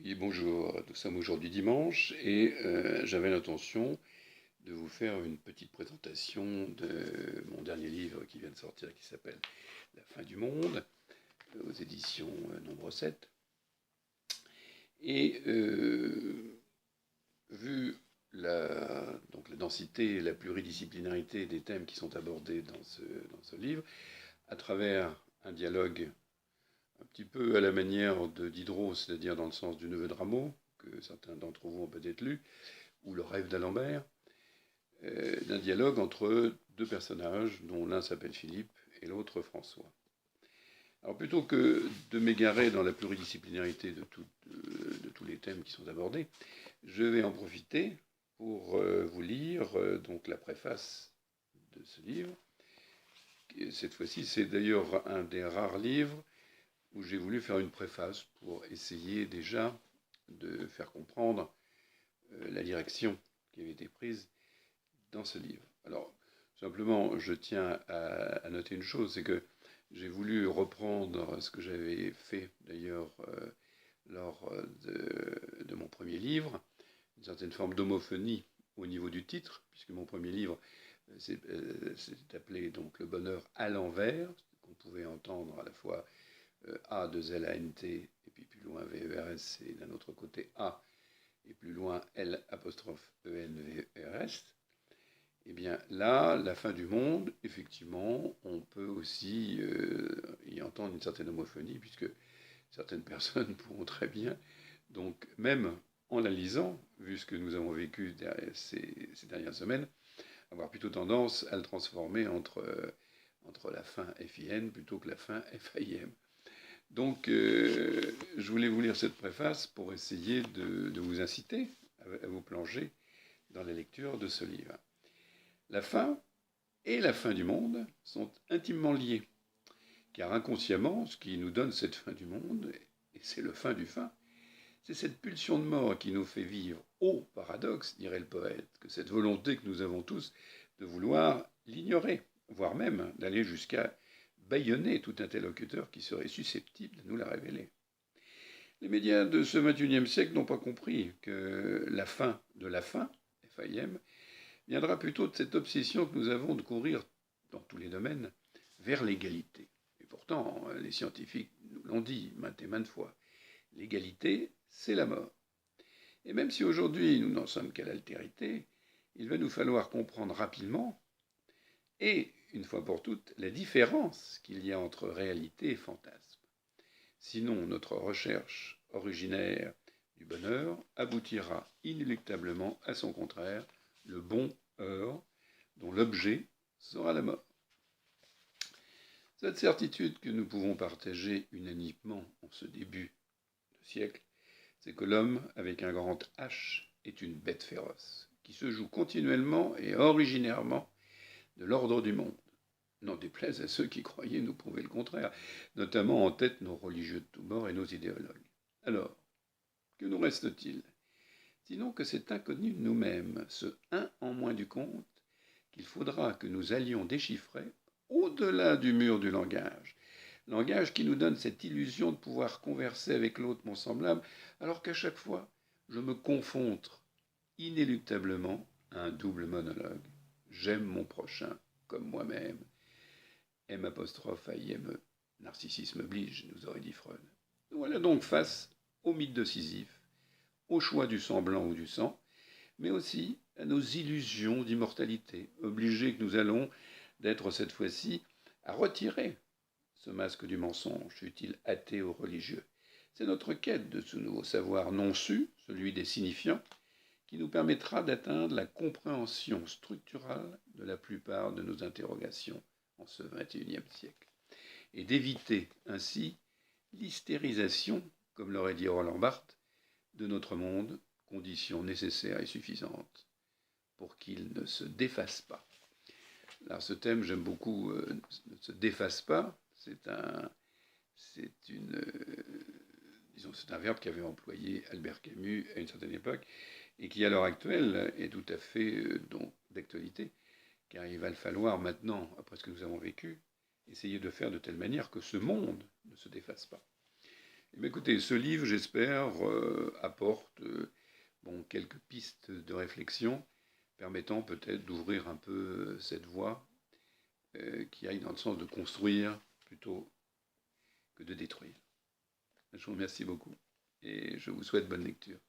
Oui, bonjour, nous sommes aujourd'hui dimanche et j'avais l'intention de vous faire une petite présentation de mon dernier livre qui vient de sortir qui s'appelle La fin du monde aux éditions Nombre 7. Et vu donc la densité et la pluridisciplinarité des thèmes qui sont abordés dans ce livre, à travers un dialogue un petit peu à la manière de Diderot, c'est-à-dire dans le sens du neveu de Rameau, que certains d'entre vous ont peut-être lu, ou Le rêve d'Alembert, d'un dialogue entre deux personnages, dont l'un s'appelle Philippe et l'autre François. Alors plutôt que de m'égarer dans la pluridisciplinarité de tous les thèmes qui sont abordés, je vais en profiter pour vous lire donc la préface de ce livre. Cette fois-ci, c'est d'ailleurs un des rares livres où j'ai voulu faire une préface pour essayer déjà de faire comprendre la direction qui avait été prise dans ce livre. Alors, simplement, je tiens à noter une chose, c'est que j'ai voulu reprendre ce que j'avais fait d'ailleurs lors de mon premier livre, une certaine forme d'homophonie au niveau du titre, puisque mon premier livre s'est appelé donc Le bonheur à l'envers, qu'on pouvait entendre à la fois A, 2 L, A, N, T, et puis plus loin V, E, R, S, et d'un autre côté A, et plus loin L, apostrophe, E, N, V, E, R, S. Eh bien là, la fin du monde, effectivement, on peut aussi y entendre une certaine homophonie, puisque certaines personnes pourront très bien, donc même en la lisant, vu ce que nous avons vécu ces dernières semaines, avoir plutôt tendance à le transformer entre la fin FIN plutôt que la fin FIM. Donc, je voulais vous lire cette préface pour essayer de vous inciter à vous plonger dans la lecture de ce livre. La fin et la fin du monde sont intimement liés, car inconsciemment, ce qui nous donne cette fin du monde, et c'est le fin du fin, c'est cette pulsion de mort qui nous fait vivre au paradoxe, dirait le poète, que cette volonté que nous avons tous de vouloir l'ignorer, voire même d'aller jusqu'à bâillonner tout interlocuteur qui serait susceptible de nous la révéler. Les médias de ce XXIe siècle n'ont pas compris que la fin de la fin, FIM, viendra plutôt de cette obsession que nous avons de courir, dans tous les domaines, vers l'égalité. Et pourtant, les scientifiques nous l'ont dit maintes et maintes fois, l'égalité, c'est la mort. Et même si aujourd'hui nous n'en sommes qu'à l'altérité, il va nous falloir comprendre rapidement, et une fois pour toutes, la différence qu'il y a entre réalité et fantasme. Sinon, notre recherche originaire du bonheur aboutira inéluctablement à son contraire, le bon-heur, dont l'objet sera la mort. Cette certitude que nous pouvons partager unanimement en ce début de siècle, c'est que l'homme, avec un grand H, est une bête féroce, qui se joue continuellement et originairement de l'ordre du monde. N'en déplaise à ceux qui croyaient nous prouver le contraire, notamment en tête nos religieux de tous bords et nos idéologues. Alors, que nous reste-t-il? Sinon que cet inconnu de nous-mêmes, ce un en moins du compte, qu'il faudra que nous allions déchiffrer au-delà du mur du langage qui nous donne cette illusion de pouvoir converser avec l'autre mon semblable, alors qu'à chaque fois, je me confontre inéluctablement à un double monologue. J'aime mon prochain comme moi-même. M apostrophe A-I-M-E. Narcissisme oblige, nous aurait dit Freud. Nous voilà donc face au mythe de Sisyphe, au choix du semblant ou du sang, mais aussi à nos illusions d'immortalité, obligés que nous allons d'être cette fois-ci à retirer ce masque du mensonge, fût-il athée ou religieux. C'est notre quête de ce nouveau savoir non su, celui des signifiants, qui nous permettra d'atteindre la compréhension structurale de la plupart de nos interrogations en ce XXIe siècle, et d'éviter ainsi l'hystérisation, comme l'aurait dit Roland Barthes, de notre monde, condition nécessaire et suffisante pour qu'il ne se défasse pas. Alors ce thème, j'aime beaucoup, ne se défasse pas, c'est un verbe qu'avait employé Albert Camus à une certaine époque, et qui à l'heure actuelle est tout à fait d'actualité, car il va le falloir maintenant, après ce que nous avons vécu, essayer de faire de telle manière que ce monde ne se défasse pas. Eh bien, écoutez, ce livre, j'espère, apporte bon, quelques pistes de réflexion permettant peut-être d'ouvrir un peu cette voie qui aille dans le sens de construire plutôt que de détruire. Je vous remercie beaucoup et je vous souhaite bonne lecture.